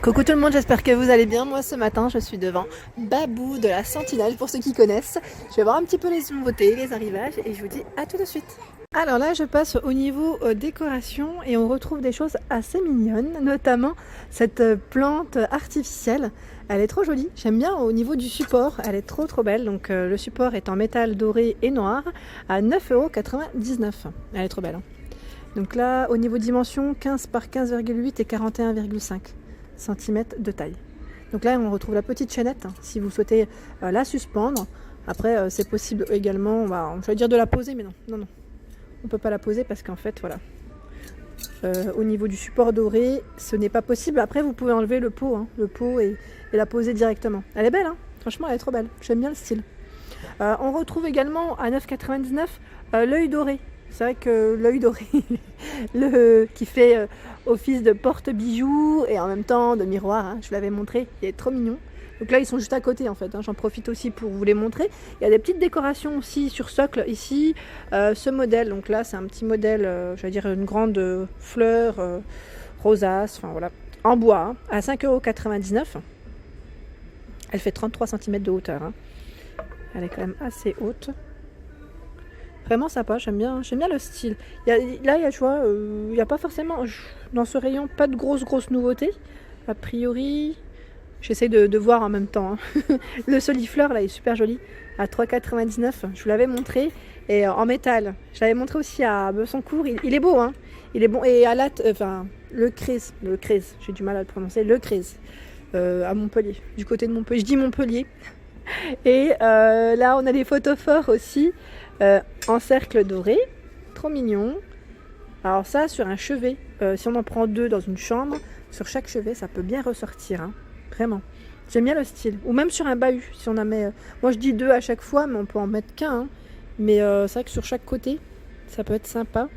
Coucou tout le monde, j'espère que vous allez bien. Moi ce matin je suis devant Babou de la Sentinelle pour ceux qui connaissent. Je vais voir un petit peu les nouveautés, les arrivages et je vous dis à tout de suite. Alors là je passe au niveau décoration et on retrouve des choses assez mignonnes, notamment cette plante artificielle. Elle est trop jolie, j'aime bien au niveau du support, elle est trop belle. Donc le support est en métal doré et noir à 9,99 €. Elle est trop belle. Donc là au niveau dimension 15 par 15,8 et 41,5 cm de taille. Donc là on retrouve la petite chaînette si vous souhaitez la suspendre. Après c'est possible également, je vais dire de la poser, mais non, on peut pas la poser parce qu'en fait voilà, au niveau du support doré ce n'est pas possible. Après vous pouvez enlever le pot et la poser directement. Elle est belle franchement elle est trop belle, j'aime bien le style. On retrouve également à 9,99 € l'œil doré. C'est vrai que l'œil doré qui fait office de porte-bijoux et en même temps de miroir, je vous l'avais montré, il est trop mignon. Donc là ils sont juste à côté en fait, j'en profite aussi pour vous les montrer. Il y a des petites décorations aussi sur socle ici. Ce modèle, donc là c'est un petit modèle, je vais dire une grande fleur rosace, enfin voilà, en bois, à 5,99 €. Elle fait 33 cm de hauteur. Elle est quand même assez haute. Vraiment sympa, j'aime bien le style. Là, il n'y a pas forcément, dans ce rayon, pas de grosses nouveautés. A priori, j'essaie de voir en même temps. Le solifleur, là, est super joli, à 3,99 €. Je vous l'avais montré, et en métal. Je l'avais montré aussi à Bessancourt. Il est beau, il est bon. Et à le Crez, j'ai du mal à le prononcer, le Crez, à Montpellier, du côté de Montpellier. Je dis Montpellier. Et là, on a des photophores aussi. En cercle doré, trop mignon. Alors ça sur un chevet, si on en prend deux dans une chambre, sur chaque chevet ça peut bien ressortir, vraiment. J'aime bien le style. Ou même sur un bahut, si on en met, moi je dis deux à chaque fois, mais on peut en mettre qu'un, mais c'est vrai que sur chaque côté ça peut être sympa.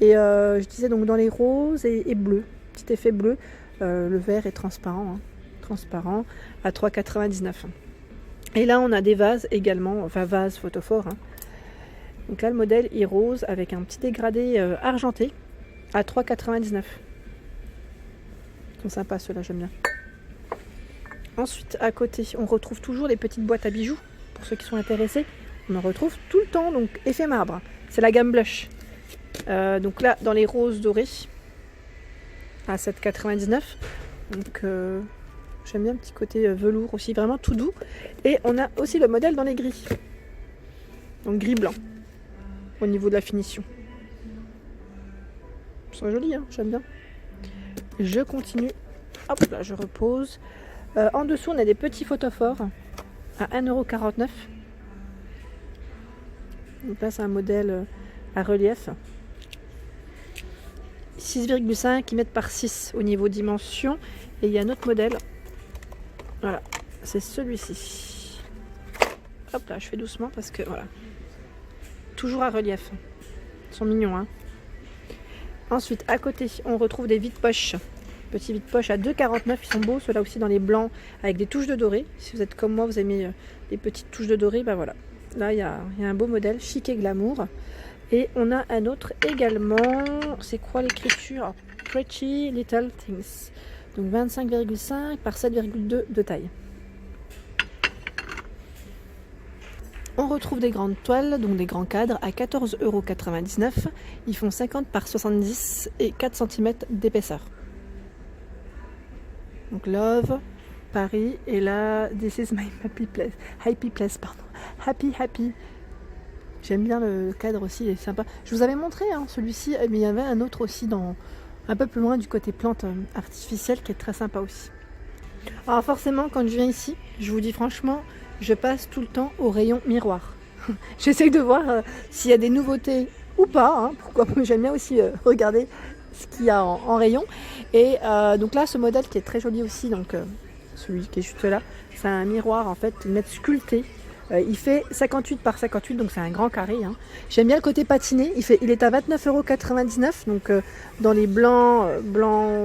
Et je disais donc dans les roses et bleus, petit effet bleu. Le vert est transparent, transparent à 3,99 €. Et là on a des vases également, enfin vases photophores. Donc là le modèle est rose avec un petit dégradé argenté à 3,99 €. Ils sont sympas ceux-là, j'aime bien. Ensuite à côté on retrouve toujours des petites boîtes à bijoux. Pour ceux qui sont intéressés, on en retrouve tout le temps, donc effet marbre. C'est la gamme blush. Donc là dans les roses dorés à 7,99 €. Donc j'aime bien le petit côté velours aussi, vraiment tout doux. Et on a aussi le modèle dans les gris. Donc gris blanc. Au niveau de la finition. Ils sont jolis, j'aime bien. Je continue. Hop là, je repose. En dessous, on a des petits photophores à 1,49 €. Donc là, c'est un modèle à relief. 6,5 mm par 6 au niveau dimension. Et il y a un autre modèle. Voilà, c'est celui-ci. Hop là, je fais doucement parce que voilà. Toujours à relief. Ils sont mignons. Ensuite, à côté, on retrouve des vides-poches. Petits vides-poches à 2,49 €. Ils sont beaux, ceux-là aussi dans les blancs avec des touches de doré. Si vous êtes comme moi, vous aimez des petites touches de doré, voilà. Là, il y a un beau modèle, chic et glamour. Et on a un autre également. C'est quoi l'écriture? Pretty Little Things. Donc 25,5 par 7,2 de taille. On retrouve des grandes toiles, donc des grands cadres à 14,99 €. Ils font 50 par 70 et 4 cm d'épaisseur. Donc Love, Paris, et là, This is my happy place. Happy. J'aime bien le cadre aussi, il est sympa. Je vous avais montré celui-ci, mais il y avait un autre aussi un peu plus loin du côté plante artificielle qui est très sympa aussi. Alors forcément, quand je viens ici, je vous dis franchement, je passe tout le temps au rayon miroir. J'essaie de voir s'il y a des nouveautés ou pas. Pourquoi pas, j'aime bien aussi regarder ce qu'il y a en rayon. Et donc là, ce modèle qui est très joli aussi, donc celui qui est juste là, c'est un miroir en fait, une lettre sculptée. Il fait 58 par 58, donc c'est un grand carré. J'aime bien le côté patiné. Il est à 29,99 €, donc dans les blancs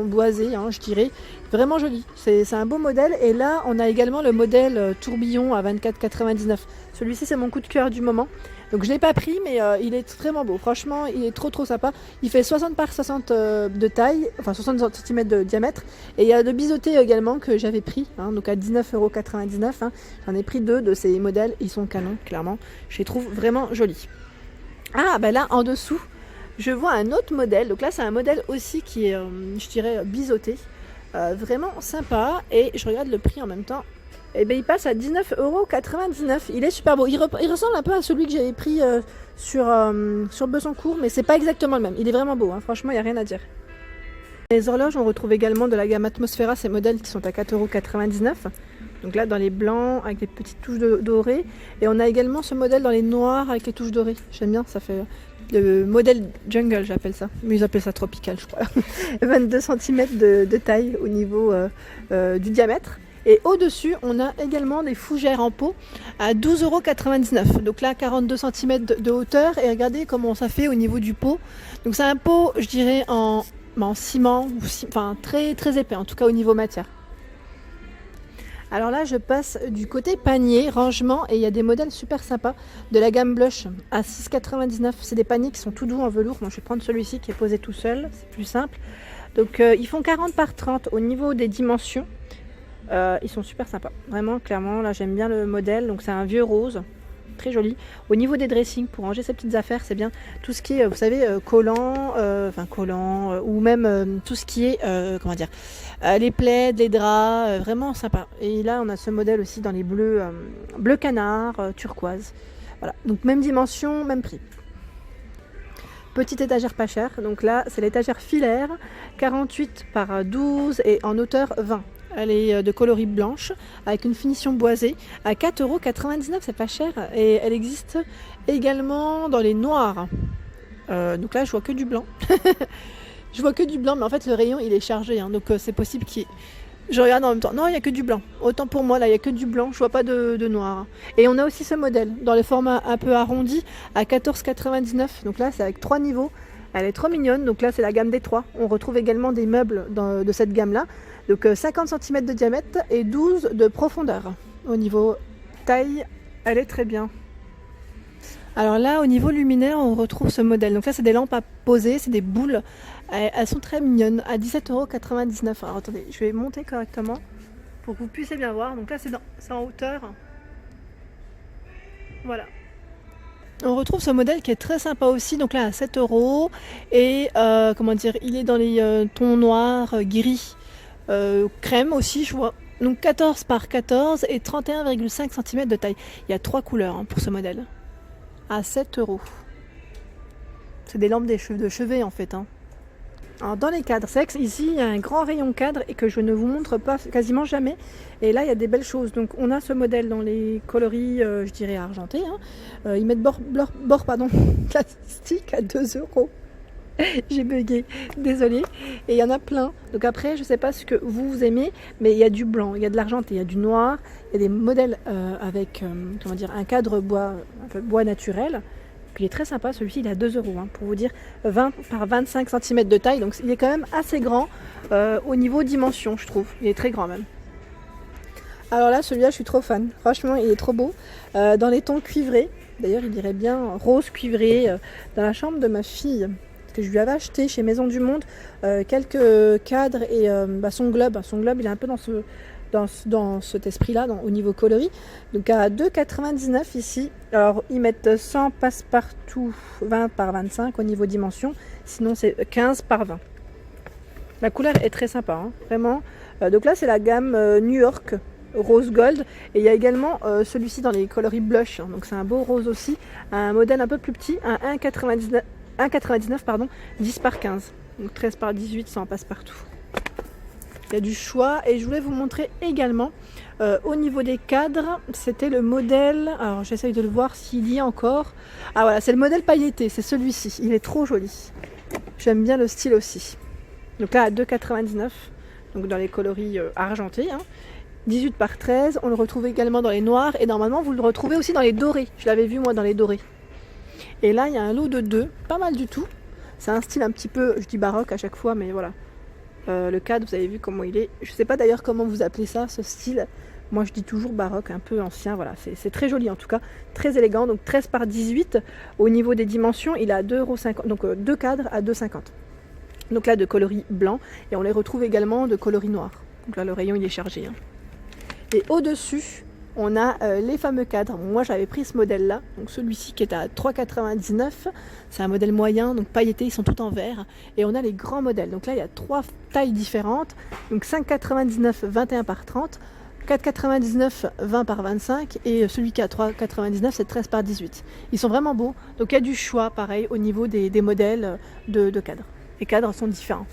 boisés, je dirais. Vraiment joli. C'est un beau modèle. Et là, on a également le modèle tourbillon à 24,99 €. Celui-ci, c'est mon coup de cœur du moment. Donc je ne l'ai pas pris, mais il est vraiment beau. Franchement, il est trop sympa. Il fait 60 par 60 de taille, enfin 60 cm de diamètre. Et il y a de biseautés également que j'avais pris, hein, donc à 19,99 €. Hein. J'en ai pris 2 de ces modèles. Ils sont canons, clairement. Je les trouve vraiment jolis. Ah, bah là, en dessous, je vois un autre modèle. Donc là, c'est un modèle aussi qui est, je dirais, biseauté. Vraiment sympa. Et je regarde le prix en même temps. Et bien, il passe à 19,99 €. Il est super beau. Il ressemble un peu à celui que j'avais pris sur Besancourt, mais c'est pas exactement le même. Il est vraiment beau. Hein. Franchement, il n'y a rien à dire. Les horloges, on retrouve également de la gamme Atmosphera, ces modèles qui sont à 4,99 €. Donc là, dans les blancs, avec les petites touches dorées. Et on a également ce modèle dans les noirs, avec les touches dorées. J'aime bien, ça fait le modèle jungle, j'appelle ça. Mais ils appellent ça tropical, je crois. 22 cm de taille au niveau du diamètre. Et au-dessus, on a également des fougères en peau à 12,99 €. Donc là, 42 cm de hauteur. Et regardez comment ça fait au niveau du pot. Donc c'est un pot, je dirais, en ciment, enfin très épais, en tout cas au niveau matière. Alors là, je passe du côté panier, rangement, et il y a des modèles super sympas de la gamme Blush à 6,99 €. C'est des paniers qui sont tout doux en velours. Moi, je vais prendre celui-ci qui est posé tout seul, c'est plus simple. Donc, ils font 40 par 30 au niveau des dimensions. Ils sont super sympas. Vraiment, clairement, là, j'aime bien le modèle. Donc, c'est un vieux rose. Très joli. Au niveau des dressings, pour ranger ses petites affaires, c'est bien tout ce qui est, vous savez, collant, ou même tout ce qui est, comment dire, les plaids, les draps, vraiment sympa. Et là, on a ce modèle aussi dans les bleus, bleu canard, turquoise. Voilà, donc même dimension, même prix. Petite étagère pas chère, donc là, c'est l'étagère filaire, 48 par 12 et en hauteur 20. Elle est de coloris blanche avec une finition boisée à 4,99 €, c'est pas cher. Et elle existe également dans les noirs. Donc là, je vois que du blanc. Je vois que du blanc, mais en fait, le rayon il est chargé. Hein, donc c'est possible qu'il y ait... Je regarde en même temps. Non, il n'y a que du blanc. Autant pour moi, là, il n'y a que du blanc. Je vois pas de noir. Et on a aussi ce modèle dans les formats un peu arrondis à 14,99 €. Donc là, c'est avec 3 niveaux. Elle est trop mignonne. Donc là, c'est la gamme des 3. On retrouve également des meubles de cette gamme-là. Donc 50 cm de diamètre et 12 de profondeur. Au niveau taille, elle est très bien. Alors là, au niveau luminaire, on retrouve ce modèle. Donc là, c'est des lampes à poser, c'est des boules. Elles sont très mignonnes, à 17,99 €. Alors attendez, je vais monter correctement pour que vous puissiez bien voir. Donc là, c'est en hauteur. Voilà. On retrouve ce modèle qui est très sympa aussi, donc là à 7 € et comment dire, il est dans les tons noirs, gris, crème aussi, je vois. Donc 14 par 14 et 31,5 cm de taille. Il y a 3 couleurs hein, pour ce modèle. À 7 €. C'est des lampes de chevet en fait. Hein. Alors dans les cadres, c'est vrai qu'ici il y a un grand rayon cadre et que je ne vous montre pas quasiment jamais. Et là il y a des belles choses. Donc on a ce modèle dans les coloris, je dirais argentés. Hein. Ils mettent bord plastique à 2 €. J'ai bugué, désolée. Et il y en a plein. Donc après, je sais pas ce que vous aimez, mais il y a du blanc, il y a de l'argenté, il y a du noir. Il y a des modèles avec comment dire, un cadre bois, un peu bois naturel. Il est très sympa, celui-ci il est à 2 € hein, pour vous dire, 20 par 25 cm de taille, donc il est quand même assez grand au niveau dimension je trouve, il est très grand même. Alors là celui-là je suis trop fan, franchement il est trop beau, dans les tons cuivrés, d'ailleurs il irait bien rose cuivré dans la chambre de ma fille, que je lui avais acheté chez Maison du Monde, quelques cadres et son globe il est un peu dans cet esprit-là, au niveau coloris. Donc à 2,99 € ici. Alors ils mettent 100 passe-partout, 20 par 25 au niveau dimension. Sinon c'est 15 par 20. La couleur est très sympa, hein, vraiment. Donc là c'est la gamme New York rose gold. Et il y a également celui-ci dans les coloris blush. Hein, donc c'est un beau rose aussi. Un modèle un peu plus petit, un 1,99 pardon, 10 par 15. Donc 13 par 18 sans passe-partout. Il y a du choix et je voulais vous montrer également au niveau des cadres, c'était le modèle, alors j'essaye de le voir s'il y a encore. Ah voilà, c'est le modèle pailleté, c'est celui-ci, il est trop joli. J'aime bien le style aussi. Donc là à 2,99 €, donc dans les coloris argentés. Hein. 18 par 13, on le retrouve également dans les noirs et normalement vous le retrouvez aussi dans les dorés. Je l'avais vu moi dans les dorés. Et là il y a un lot de 2, pas mal du tout. C'est un style un petit peu, je dis baroque à chaque fois, mais voilà. Le cadre, vous avez vu comment il est. Je ne sais pas d'ailleurs comment vous appelez ça, ce style. Moi je dis toujours baroque, un peu ancien, voilà, c'est très joli en tout cas, très élégant. Donc 13 par 18, au niveau des dimensions, il est à 2,50 €, donc deux cadres à 2,50 €. Donc là de coloris blanc, et on les retrouve également de coloris noir. Donc là le rayon il est chargé. Hein. Et au-dessus, on a les fameux cadres. Moi j'avais pris ce modèle là, donc celui-ci qui est à 3,99 €. C'est un modèle moyen, donc pailleté, ils sont tous en vert. Et on a les grands modèles. Donc là il y a 3 tailles différentes. Donc 5,99 €, 21 par 30. 4,99 €, 20 par 25. Et celui qui est à 3,99 €, c'est 13 par 18. Ils sont vraiment beaux. Donc il y a du choix pareil au niveau des modèles de cadres. Les cadres sont différents.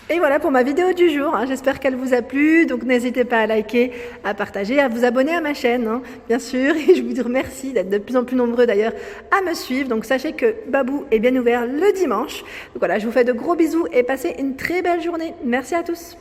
Et voilà pour ma vidéo du jour, hein. J'espère qu'elle vous a plu, donc n'hésitez pas à liker, à partager, à vous abonner à ma chaîne, hein, bien sûr, et je vous remercie d'être de plus en plus nombreux d'ailleurs à me suivre, donc sachez que Babou est bien ouvert le dimanche. Donc voilà, je vous fais de gros bisous et passez une très belle journée. Merci à tous.